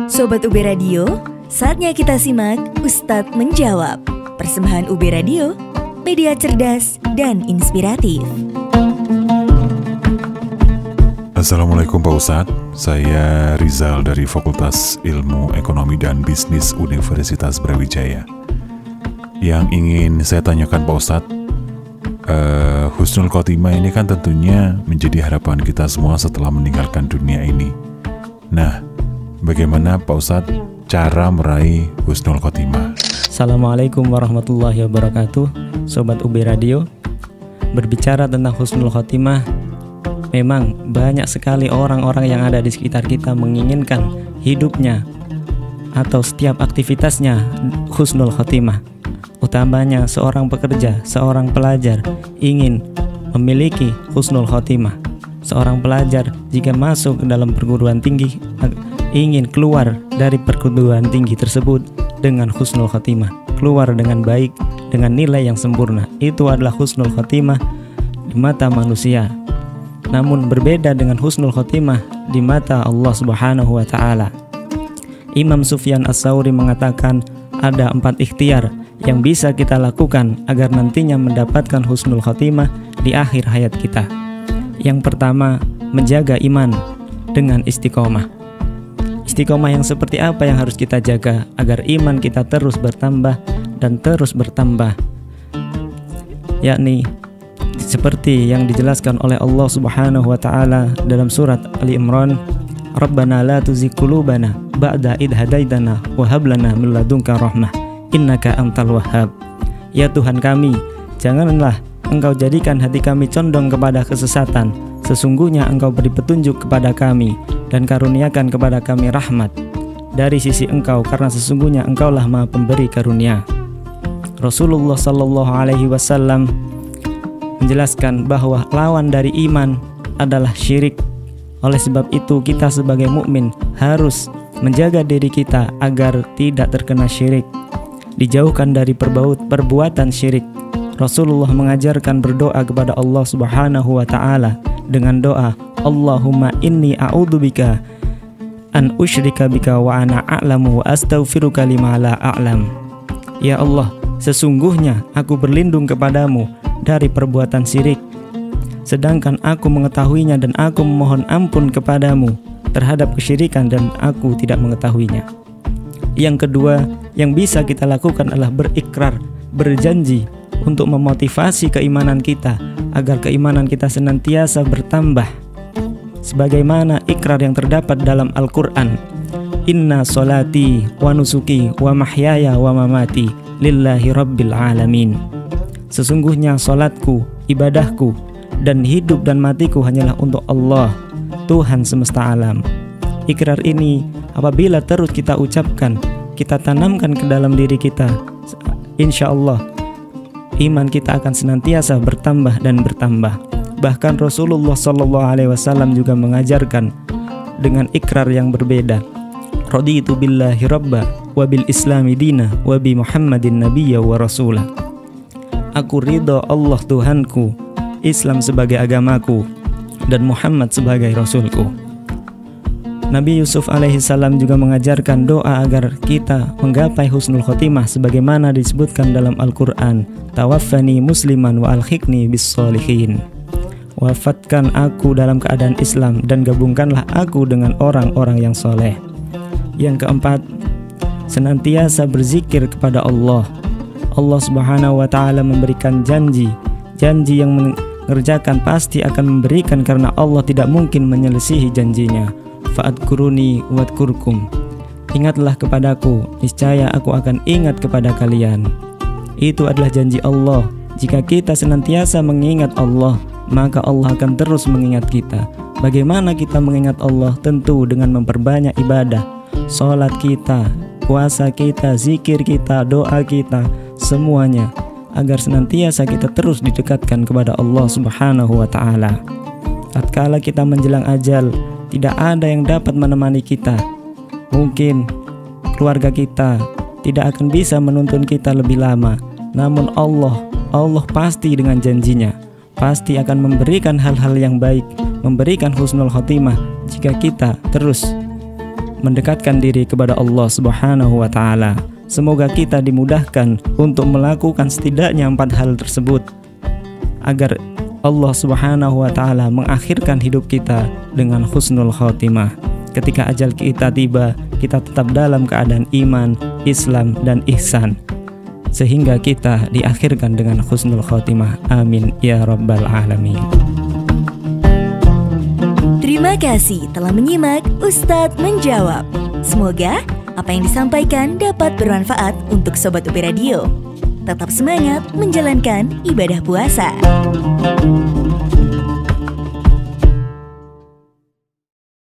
Sobat UB Radio, saatnya kita simak Ustadz Menjawab. Persembahan UB Radio, media cerdas dan inspiratif. Assalamualaikum Pak Ustadz, saya Rizal dari Fakultas Ilmu Ekonomi dan Bisnis Universitas Brawijaya. Yang ingin saya tanyakan Pak Ustadz, Husnul Khotimah ini kan tentunya menjadi harapan kita semua setelah meninggalkan dunia ini. Nah, bagaimana Pak Ustadz cara meraih Husnul Khotimah? Assalamualaikum warahmatullahi wabarakatuh. Sobat UB Radio, berbicara tentang Husnul Khotimah, memang banyak sekali orang-orang yang ada di sekitar kita menginginkan hidupnya atau setiap aktivitasnya Husnul Khotimah. Utamanya seorang pekerja, seorang pelajar ingin memiliki Husnul Khotimah. Seorang pelajar jika masuk ke dalam perguruan tinggi ingin keluar dari perguruan tinggi tersebut dengan Husnul Khotimah, keluar dengan baik, dengan nilai yang sempurna. Itu adalah Husnul Khotimah di mata manusia. Namun berbeda dengan Husnul Khotimah di mata Allah Subhanahu wa Ta'ala. Imam Sufyan Ats-Tsauri mengatakan ada 4 ikhtiar yang bisa kita lakukan agar nantinya mendapatkan Husnul Khotimah di akhir hayat kita. Yang pertama, menjaga iman dengan istiqomah. Istiqomah yang seperti apa yang harus kita jaga agar iman kita terus bertambah dan terus bertambah? Yakni seperti yang dijelaskan oleh Allah Subhanahu wa Ta'ala dalam surat Ali Imran, Rabbana la tuzigh qulubana ba'da idh hadaitana wa hab lana min ladunka rahmah innaka antal wahhab. Ya Tuhan kami, janganlah Engkau jadikan hati kami condong kepada kesesatan. Sesungguhnya Engkau beri petunjuk kepada kami dan karuniakan kepada kami rahmat dari sisi Engkau, karena sesungguhnya Engkaulah Maha Pemberi karunia. Rasulullah sallallahu alaihi wasallam menjelaskan bahwa lawan dari iman adalah syirik. Oleh sebab itu kita sebagai mukmin harus menjaga diri kita agar tidak terkena syirik, dijauhkan dari perbuatan syirik. Rasulullah mengajarkan berdoa kepada Allah Subhanahu wa Ta'ala dengan doa, Allahumma inni a'udzubika an usyrika bika wa ana a'lamu wa astaghfiruka lima la a'lam. Ya Allah, sesungguhnya aku berlindung kepadamu dari perbuatan syirik, sedangkan aku mengetahuinya, dan aku memohon ampun kepadamu terhadap kesyirikan dan aku tidak mengetahuinya. Yang kedua yang bisa kita lakukan adalah berikrar, berjanji untuk memotivasi keimanan kita agar keimanan kita senantiasa bertambah. Sebagaimana ikrar yang terdapat dalam Al-Quran, Inna solati wa nusuki wa mahyaya wa mamati lillahi rabbil alamin. Sesungguhnya solatku, ibadahku, dan hidup dan matiku hanyalah untuk Allah, Tuhan semesta alam. Ikrar ini apabila terus kita ucapkan, kita tanamkan ke dalam diri kita, insya Allah iman kita akan senantiasa bertambah dan bertambah. Bahkan Rasulullah SAW juga mengajarkan dengan ikrar yang berbeda. Raditu billahi rabba wa bil islami dina wa bi Muhammadin nabiyya wa rasulah. Aku ridho Allah Tuhanku, Islam sebagai agamaku, dan Muhammad sebagai rasulku. Nabi Yusuf alaihissalam juga mengajarkan doa agar kita menggapai Husnul Khotimah sebagaimana disebutkan dalam Al-Quran, Tawaffani musliman wa alhiqni bis sholihin. Wafatkan aku dalam keadaan Islam dan gabungkanlah aku dengan orang-orang yang soleh. Yang keempat, senantiasa berzikir kepada Allah. Allah Subhanahu wa Ta'ala memberikan janji yang mengerjakan pasti akan memberikan, karena Allah tidak mungkin menyelisihi janjinya. Fa'adkuruni wadkurkum. Ingatlah kepadaku, niscaya aku akan ingat kepada kalian. Itu adalah janji Allah. Jika kita senantiasa mengingat Allah, maka Allah akan terus mengingat kita. Bagaimana kita mengingat Allah? Tentu dengan memperbanyak ibadah. Salat kita, puasa kita, zikir kita, doa kita, semuanya agar senantiasa kita terus didekatkan kepada Allah Subhanahu wa Ta'ala. Tatkala kita menjelang ajal, tidak ada yang dapat menemani kita. Mungkin keluarga kita tidak akan bisa menuntun kita lebih lama. Namun Allah pasti dengan janjinya pasti akan memberikan hal-hal yang baik, memberikan Husnul Khotimah jika kita terus mendekatkan diri kepada Allah Subhanahu wa Ta'ala. Semoga kita dimudahkan untuk melakukan setidaknya 4 hal tersebut, agar Allah Subhanahu wa Ta'ala mengakhirkan hidup kita dengan husnul khotimah. Ketika ajal kita tiba, kita tetap dalam keadaan iman, Islam, dan ihsan, sehingga kita diakhirkan dengan husnul khotimah. Amin ya rabbal alamin. Terima kasih telah menyimak Ustadz Menjawab. Semoga apa yang disampaikan dapat bermanfaat untuk Sobat UB Radio. Tetap semangat menjalankan ibadah puasa.